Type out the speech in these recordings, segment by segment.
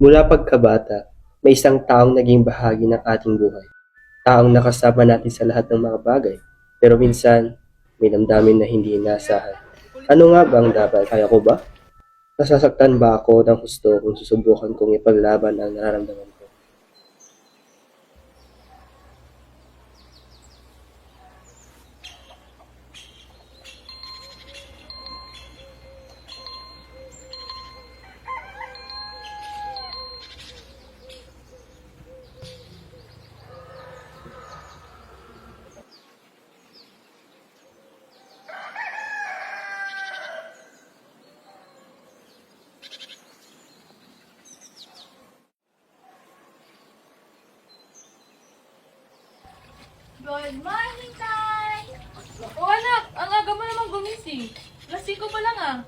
Mula pagkabata, may isang taong naging bahagi ng ating buhay. Taong nakasama natin sa lahat ng mga bagay. Pero minsan, may damdamin na hindi inaasahan. Ano nga ba ang dapat? Kaya ko ba? Nasasaktan ba ako ng gusto kung susubukan kong ipaglaban ang nararamdaman ko? Good morning, Tay! O anak, ang aga mo namang gumising. Alas 5 pa lang ah.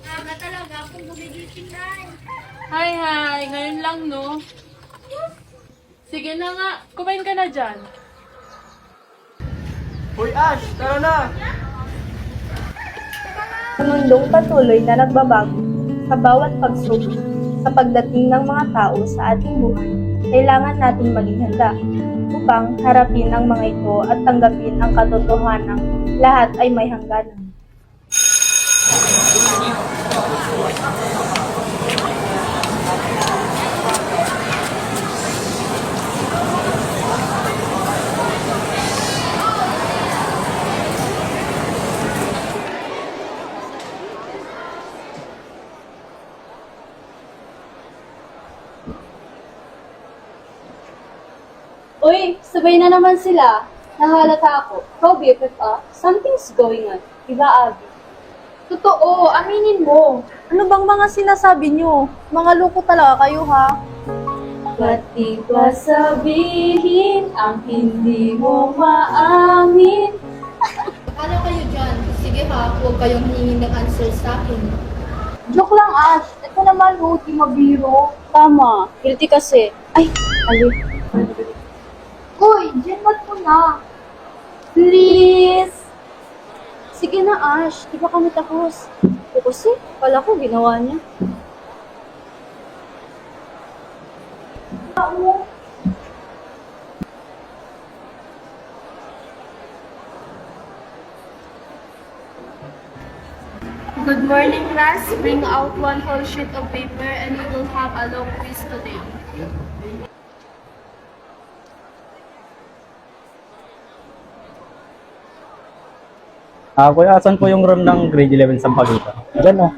Aga talaga akong gumigising, Nay. Hi, ngayon lang no. Sige na nga, kumain ka na dyan. Hoy Ash, tara na! Ang mundong patuloy na nagbabago sa bawat pagsubok sa pagdating ng mga tao sa ating buhay, kailangan nating maging handa upang harapin ang mga ito at tanggapin ang katotohanang lahat ay may hangganan. Uy, sabay na naman sila. Nahalata ako. Ikaw, BFF Something's going on. Diba, Abby? Totoo, aminin mo. Ano bang mga sinasabi nyo? Mga loko talaga kayo ha? Ba't di ba sabihin ang hindi mo maamin? Ano kayo dyan? Sige ha, huwag kayong hingin ng answer sa akin. Joke lang Ash, ito naman di mabiro. Tama, guilty kasi. Ay, ali. Hoy, Jenmat mo na. Please! Sige na, Ash. Di ba kami tapos? O kasi, pala ko ginawa niya. Good morning, class. Bring out one whole sheet of paper and we will have a long quiz today. Kuya, asan po yung room ng grade 11 Sampaguita? Diyan, oh.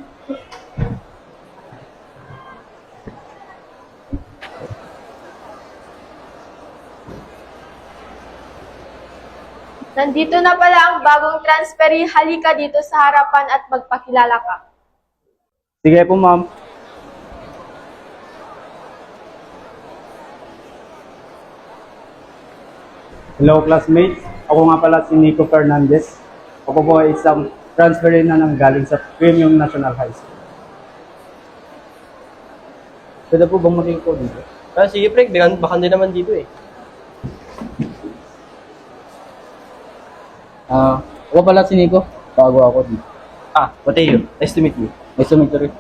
Nandito na pala ang bagong transferee. Halika dito sa harapan at magpakilala ka. Sige po, ma'am. Hello, classmates. Ako nga pala si Nico Fernandez. Ako po ay isang transferee na nanggaling sa Premium National High School. Pwede po bang maging ko dito? Sige pre, baka din naman dito eh. Ako pala si Nico. Bago ako dito. Mateo, nice to meet you. Nice to meet you rin.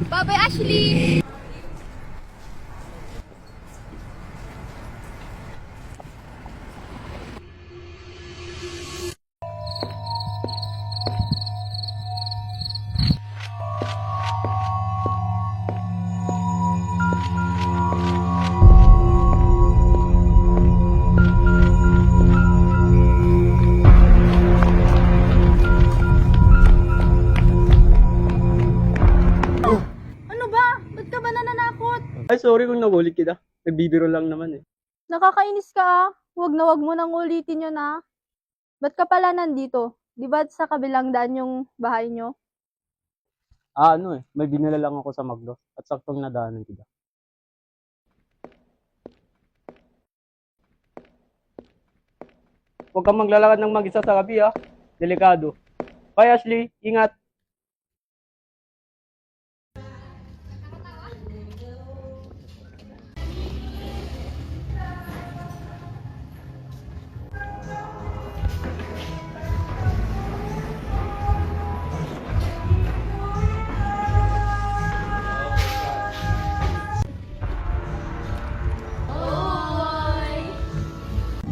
Bye-bye, Ashley! Ay, sorry kung nagulit kita. Nagbibiro lang naman eh. Nakakainis ka ah. Huwag na huwag mo nang ulitin yun ah. Ba't ka pala nandito? Di ba sa kabilang daan yung bahay nyo? May binila lang ako sa Magno. at saktong nadaanan kita. Huwag kang maglalakad ng mag-isa sa gabi ha. Delikado. Bye Ashley, ingat!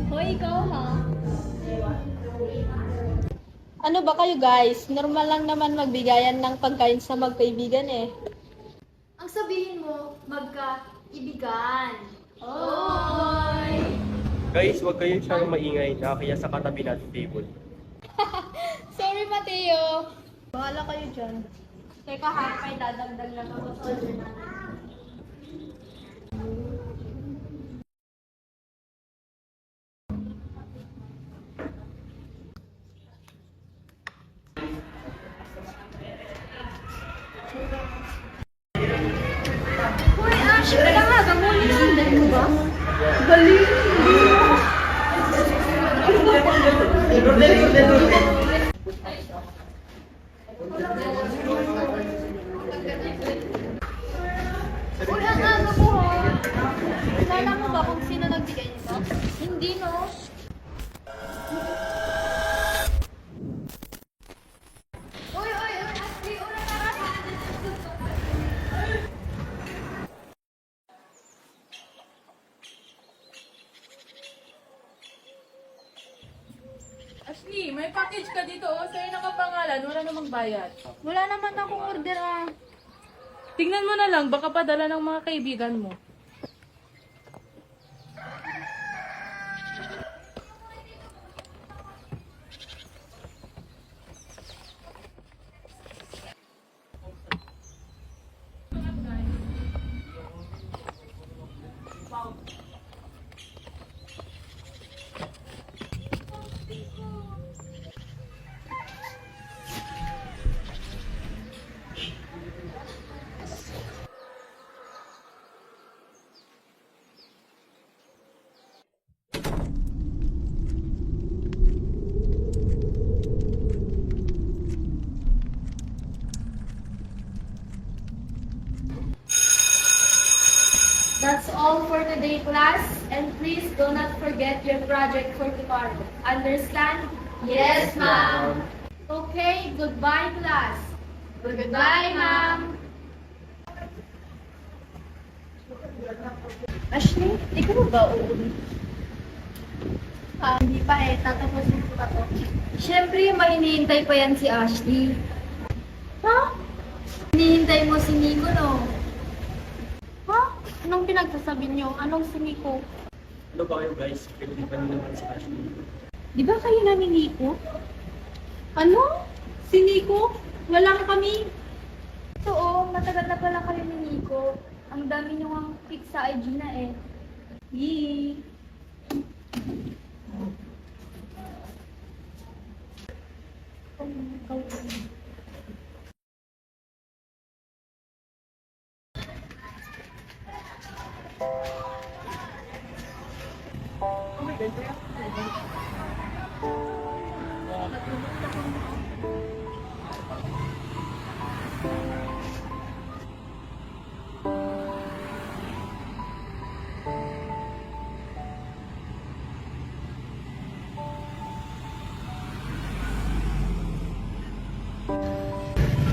Hoy, ikaw ha? Ano ba kayo guys? Normal lang naman magbigayan ng pagkain sa magkaibigan eh. Ang sabihin mo, magkaibigan. Guys, huwag kayo siyang maingay, nakakaya sa katabi natin table. Sorry Mateo. Bahala kayo dyan. Teka ha, may dadagdag lang ako sa order natin. Hoy, Ash, wala nga, gamuli na. Dali mo ba? Uy, ang aga mo ha. Kilala mo ba kung sino nagbigay nito? Hindi no. Uy, Ashley, una tara. Ashley, may package ka dito oh. Sa'yo nakapangalan, wala namang bayad. Wala naman akong order ah. Tingnan mo na lang, baka padala ng mga kaibigan mo. That's all for today, class. And please do not forget your project for tomorrow. Understand? Yes, ma'am. Okay, goodbye, class. Goodbye, ma'am. Ashley, ikaw ba uuwi? Hindi pa eh. Tatapusin ko pa to. Siyempre, may hinihintay pa yan si Ashley. Ha? Hinihintay mo si Nico, no? Ha? Anong pinagsasabi niyo? Anong siniko? Ano ba kayo guys? Pinilipan naman si Ashley. Di ba kayo na ni Nico? Ano? Si Nico? Wala kami. Oo, matagal na pala kayo ni Nico. Ang dami niyo ang pic sa IG na eh. Yee.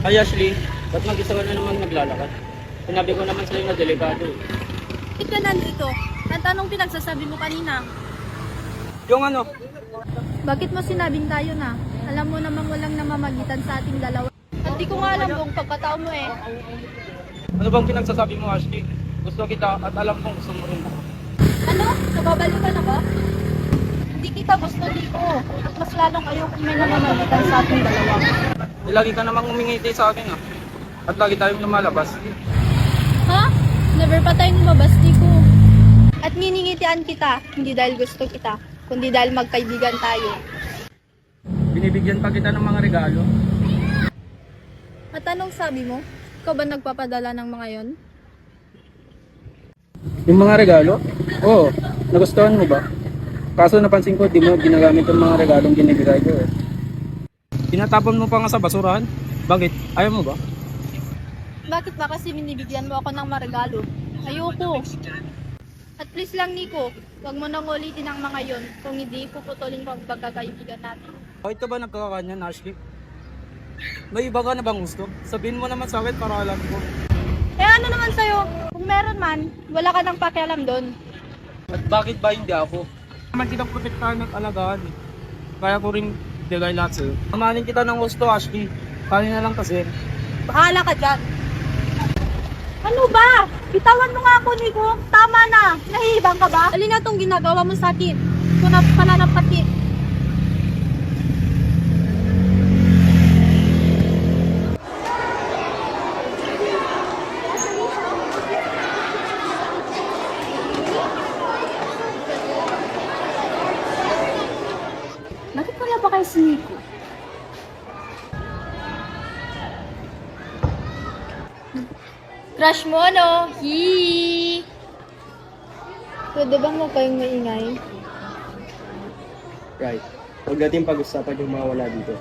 Ay Ashley, ba't mag-isa ka na naman maglalakad? Sinabi ko naman sa'yo na delikado eh. Bakit ka nandito? At anong pinagsasabi mo kanina? Yung ano, Bakit mo sinabing tayo na? Alam mo namang walang namamagitan sa ating dalawa. At di ko nga alam buong pagkatao mo eh. ano bang pinagsasabi mo Ashley? Gusto kita at alam kong gusto mo rin ako. Ano? Nababaliw ka na ba? Hindi kita gusto dito. At mas lalong ayoko may namamagitan sa ating dalawa. Lagi ka namang umingiti sa akin ah. At lagi tayong lumalabas. Ha? Never pa tayong lumabas, Nico. At nginingitian kita, hindi dahil gusto kita, kundi dahil magkaibigan tayo. Binibigyan pa kita ng mga regalo. At anong sabi mo? Ikaw ba nagpapadala ng mga yon? Yung mga regalo? Oo, nagustuhan mo ba? Kaso napansin ko, di mo ginagamit yung mga regalong binibigay ko eh. Tinatapon mo pa nga sa basurahan? Bakit? Ayaw mo ba? Bakit ba kasi binibigyan mo ako ng marigalo? Ayoko. At please lang, Nico, huwag mo nang ulitin ang mga yon. Kung hindi, puputulin ko ang pagkakaibigan natin. Bakit ka ba nagkakakanyan, Ashley? May iba ka na bang gusto? Sabihin mo naman sa akin para alam ko. Eh ano naman sa'yo? Kung meron man, wala ka nang pakialam doon. At bakit ba hindi ako? Naman kitang protektahan at alagaan eh. Kaya ko rin bigay lahat sa'yo. Amanin kita ng gusto, Ashley. Kaya na lang kasi. Bahala ka dyan. Ano ba? Bitawan mo nga ako, Nico. Tama na. Nahihibang ka ba? Alin na itong ginagawa mo sa akin? Ito na pala ng pati. Bakit wala ba kayo si Nico? Crush mo, no? Hee! Pwede bang huwag kayong maingay? Right. Huwag natin pag-usapan yung mga wala dito.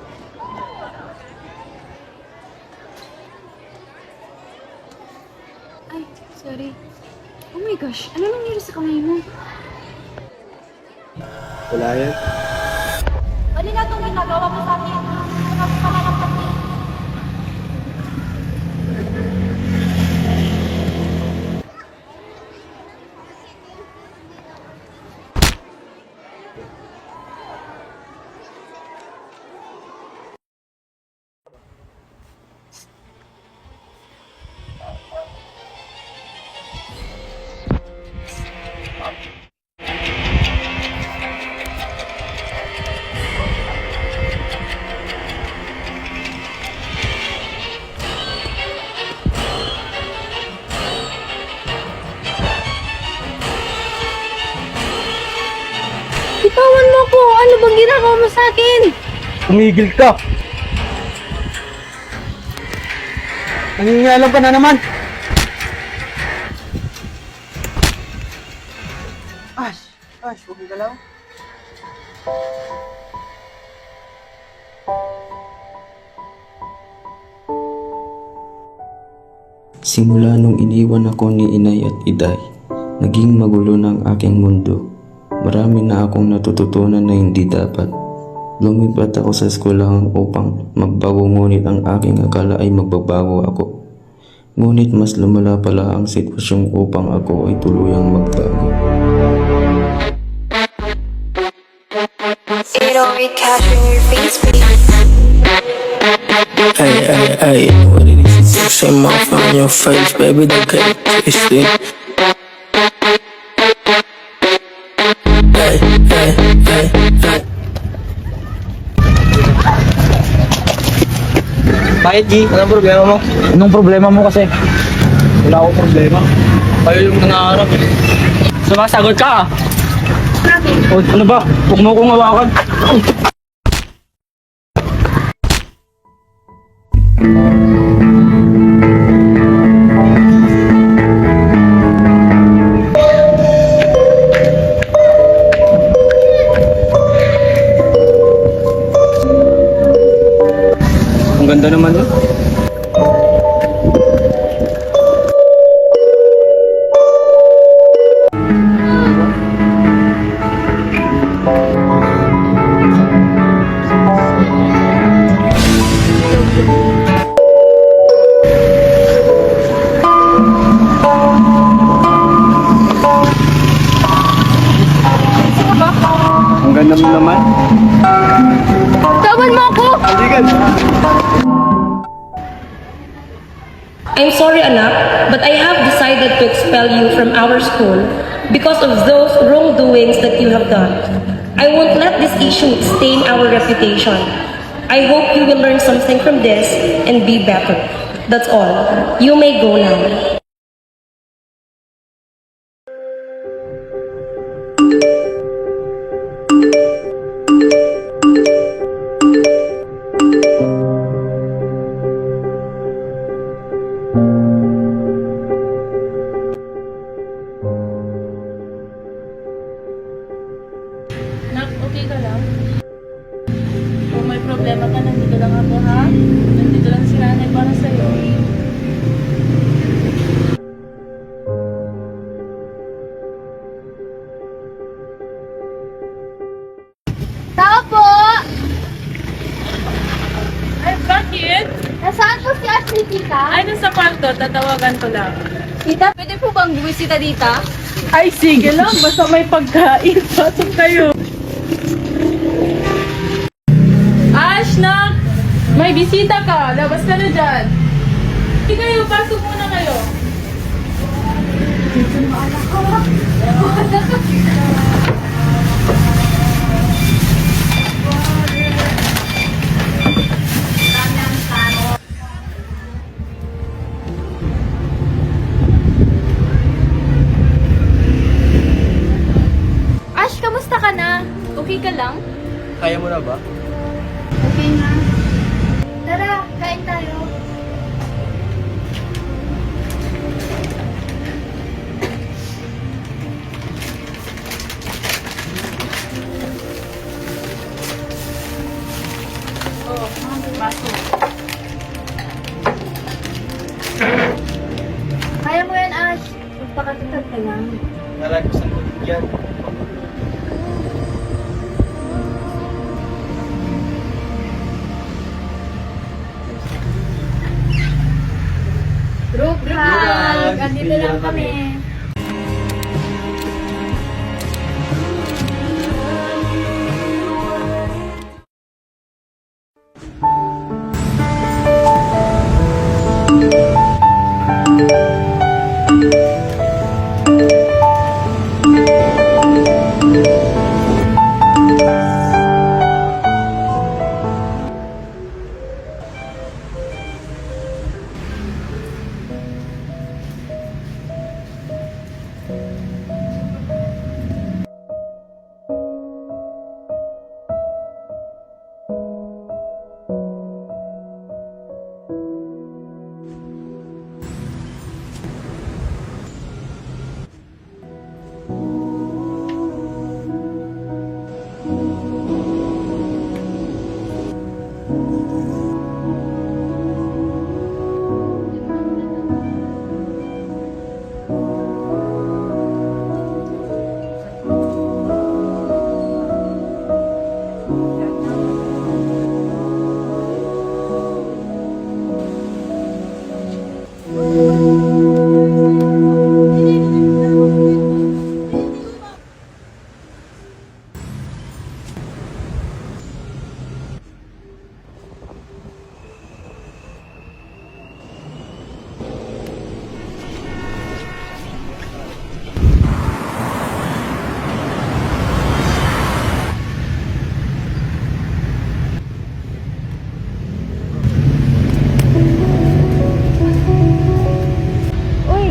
Ay, sorry. Oh my gosh, ano nangyari sa kamay mo? Wala yan. Alin na itong ginagawa mo sa akin? Ito na pala ng pati. Bitawan mo ko! Ano bang ginagawa mo sa akin? Tumigil ka! Nangingialam ka na naman! Ash, huwag ka lang. Simula nung iniwan ako ni Inay at Iday, naging magulo ng aking mundo. Marami na akong natututunan na hindi dapat. Lumipat ako sa eskwelahan upang magbago, ngunit ang aking akala ay magbabago ako. Ngunit mas lumala pala ang sitwasyon upang ako ay tuluyang magbago. Ay, what it is? Same off on your face, baby, don't get twisted. Ay. Bakit, G? Anong problema mo? Anong problema mo kasi? Wala akong problema. Kayo yung nangaharap eh. Sumasagot ka! O, ano ba? Huwag mo kong hawakan. Ang ganda naman yun. Ang ganda mo naman. Tawan mo ako! Halika. I'm sorry, anak, but I have decided to expel you from our school because of those wrongdoings that you have done. I won't let this issue stain our reputation. I hope you will learn something from this and be better. That's all. You may go now. problema ka, nandito lang ako ha. Nandito lang si nanay para sa'yo. Tao po! Ay, bakit? Nasaan po si Ashley, tita? Ay, nasa kwarto, tatawagan ko lang. Tita, pwede po bang buwisita dito? Ay, sige lang, basta may pagkain. Pasok kayo. Ash, nak! May bisita ka. Labas ka na dyan. Sige kayo, pasok muna kayo. Ash, kamusta ka na? Okay ka lang? Kaya mo na ba? Okay na. Tara, kain tayo. Oh, pasok. Kaya mo yan, Ash. Magpakatutag ka lang. Nalagay ko sa yan. Group hug! Andito lang kami. Uy,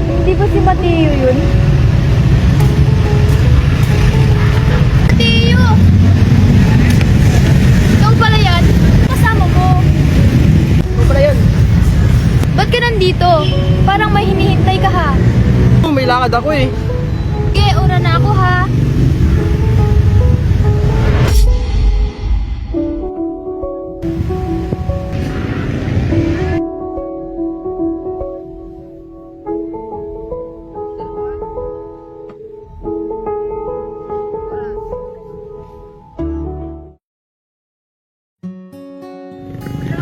hindi ba si Mateo yun? Tiyo! Ikaw pala yan? Kasama mo. Ano pala yan? Ba't ka nandito? Parang may hinihintay ka ha. Oh, may lakad ako eh. Sige, ura na ako ha.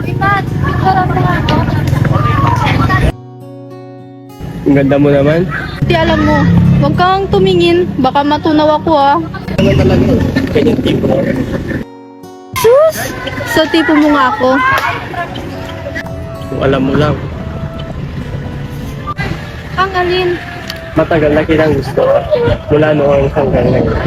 Ikat, picture ang mga ako. Ang ganda mo naman. Di alam mo, huwag kang tumingin, baka matunaw ako ah. Naman talaga. Ganyan tipo. Sus! Sa tipo mo nga ako. Kung alam mo lang. Ang alin? Matagal na kitang gusto. Mula noong hanggang ngayon.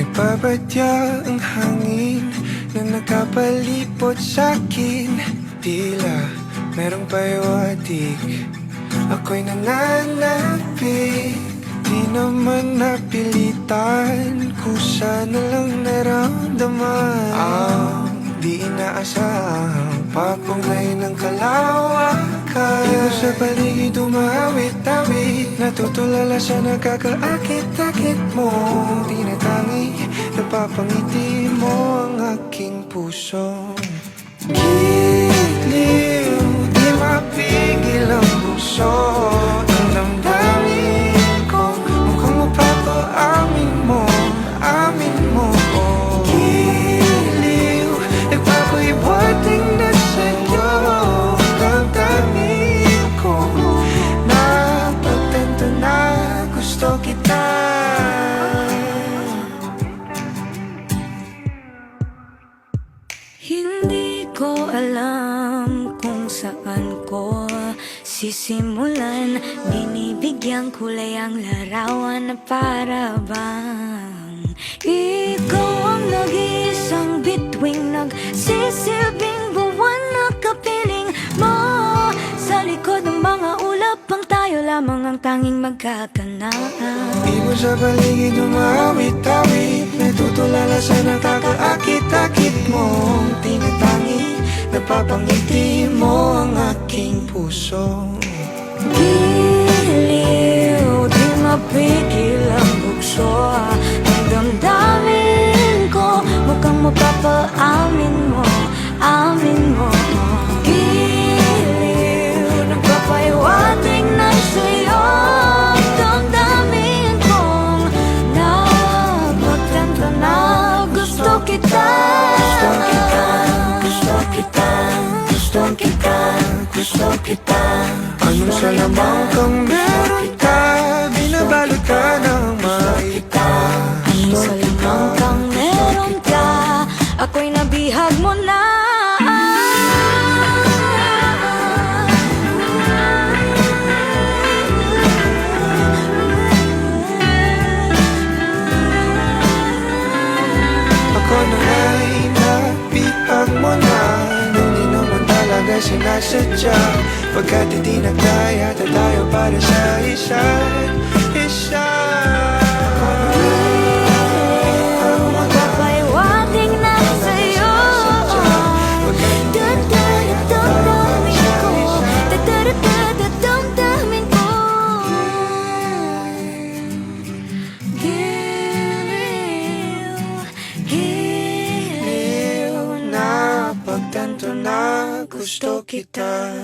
Nagbabadya ang hangin na nakapalipot sa'kin. Tila merong payawatig, ako'y nananapig. Di naman napilitan, kusa na lang naramdaman ang di inaasahang papunay ng kalawakan. Di mo sa paligid umawit-awit, natutulala sa nakakaakit-akit mo. Tinatangi, napapangiti mo ang aking puso. Giliw, di mapigil ang puso. Ang damdamin ko, mukhang mapapaamin mo, amin mo. Giliw, nagpapahiwating na sa'yo. Ang damdamin ko, napagtanto na gusto kita. Hindi ko alam kung saan ko sisimulan. Binibigyan kulay ang larawan na para bang ikaw ang nag-iisang bituing, nagsisilbing buwan na kapiling mo. Sa likod ng mga ulap ang tayo lamang ang tanging magkakanaan. Di mo sa paligid umawit-awit, natutulala sa nakakaakit-akit mo. Tinatangi, napapangiti mo ang aking puso. Giliw, di mapigil ang bukso. Ang damdamin ko, mukhang mapapaamin mo, amin mo. Giliw, nagpapahiwating na sa'yo. Ang damdamin kong napagtanto na gusto kita. Gusto kita, gusto kita, gusto kita. Anong salamang kang meron ka, binabalot ka ng maita. Anong salamang kang meron ka, ako'y nabihag mo na. Ako na ay napihag mo na, nung di naman talaga sinasadya. Pagkat hindi nagdaya tayo para sa isa't isa. Magpapahiwating na sa'yo. Damdamin ko, damdamin ko. Giliw, giliw, Napagtanto na gusto kita.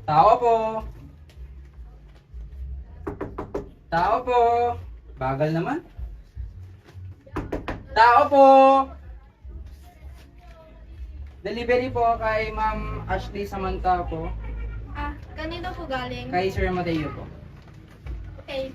Tao po! Tao po! Bagal naman. Tao po! Delivery po kay Ma'am Ashley Samantha po. Kanino po galing? Kay Sir Mateo po. Okay.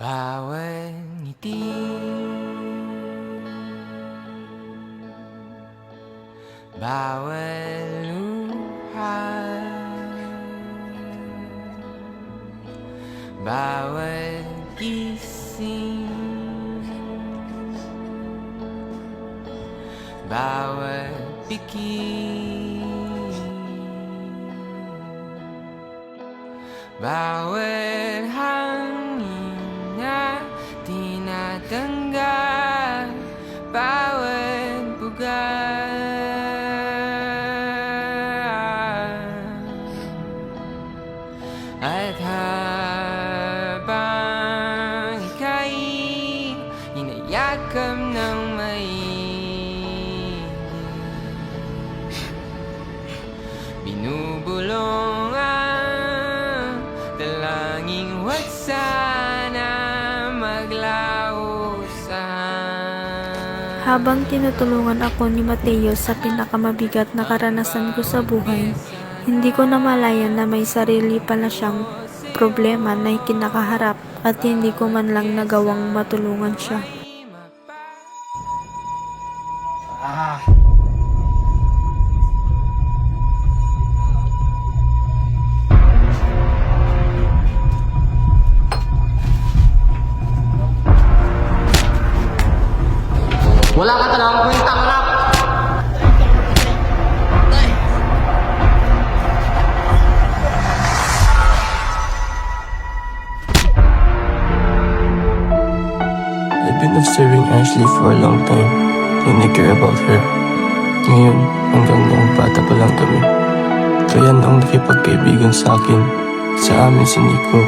Bawat ngiti, bawat luha, bawat gising, bawat piking, bawat hangin na tinatanggap, bawat bugat, at habang ika'y inayakap ng maigi, binubulong ang dalangin, huwag sana maglaho sa Habang tinutulungan ako ni Mateo sa pinakamabigat na karanasan ko sa buhay, hindi ko namalayan na may sarili pala siyang problema na kinakaharap at hindi ko man lang nagawang matulungan siya. Wala ka talagang kwentang anak! I've been observing Ashley for a long time and I care about her. Ngayon, hanggang noong bata pa lang kami. Kaya noong nakipagkaibigan sa akin, sa amin si Nico,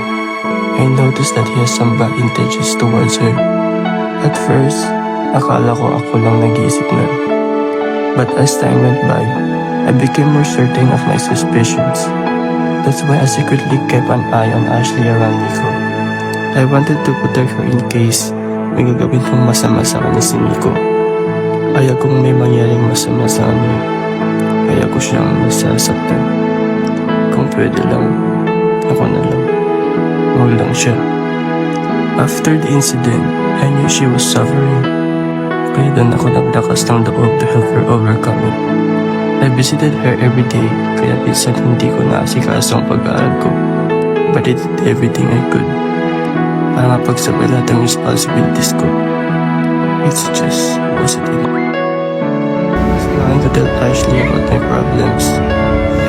I noticed that he has some bad intentions towards her. At first, akala ko ako lang nag-iisip na. But as time went by, I became more certain of my suspicions. That's why I secretly kept an eye on Ashley around Nico. I wanted to protect her in case may gagawin kong masama sa kanya si Nico. Ayaw kong may mangyaring masama sa kanya. Ayaw ko siyang masasaktan. Kung pwede lang, ako na lang. Huwag lang siya. After the incident, I knew she was suffering. Kaya doon ako naglakas ng loob to help her overcome it. I visited her every day, kaya minsan hindi ko naasikaso ang pag-aaral ko. But I did everything I could para mapagsabay lahat ng responsibilities ko. It's just wasn't enough. Trying to tell Ashley about my problems.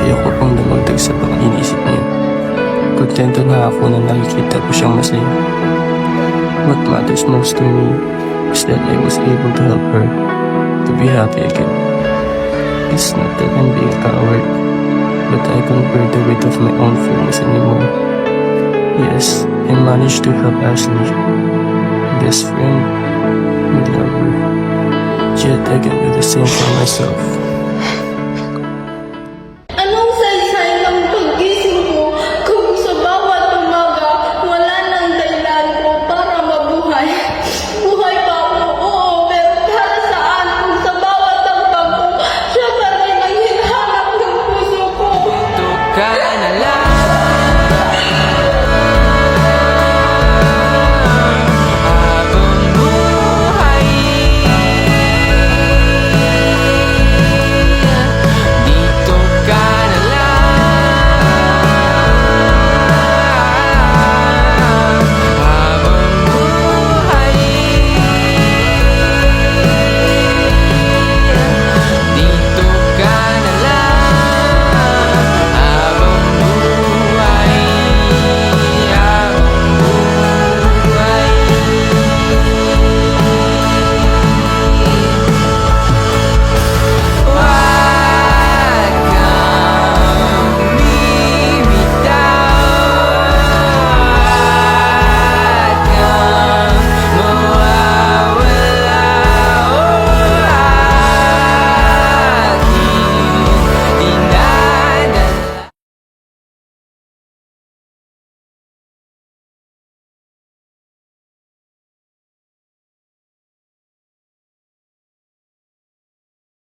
Ayoko pang dumagdag sa mga iniisip niya. Kontento na ako na nakikita ko siyang masaya. What matters most to me is that I was able to help her to be happy again. It's not that I'm being a coward, but I can't bear the weight of my own feelings anymore. Yes, I managed to help Ashley, best friend, my lover. Yet I can do the same for myself. Anong saysay ng pag-gising ko kung sa bawat umaga wala nang dahilan ko para mabuhay? Buhay pa ako, oo, pero para saan kung sa bawat tampag ko, siya pa rin ang hinahanap ng puso ko? Ito ka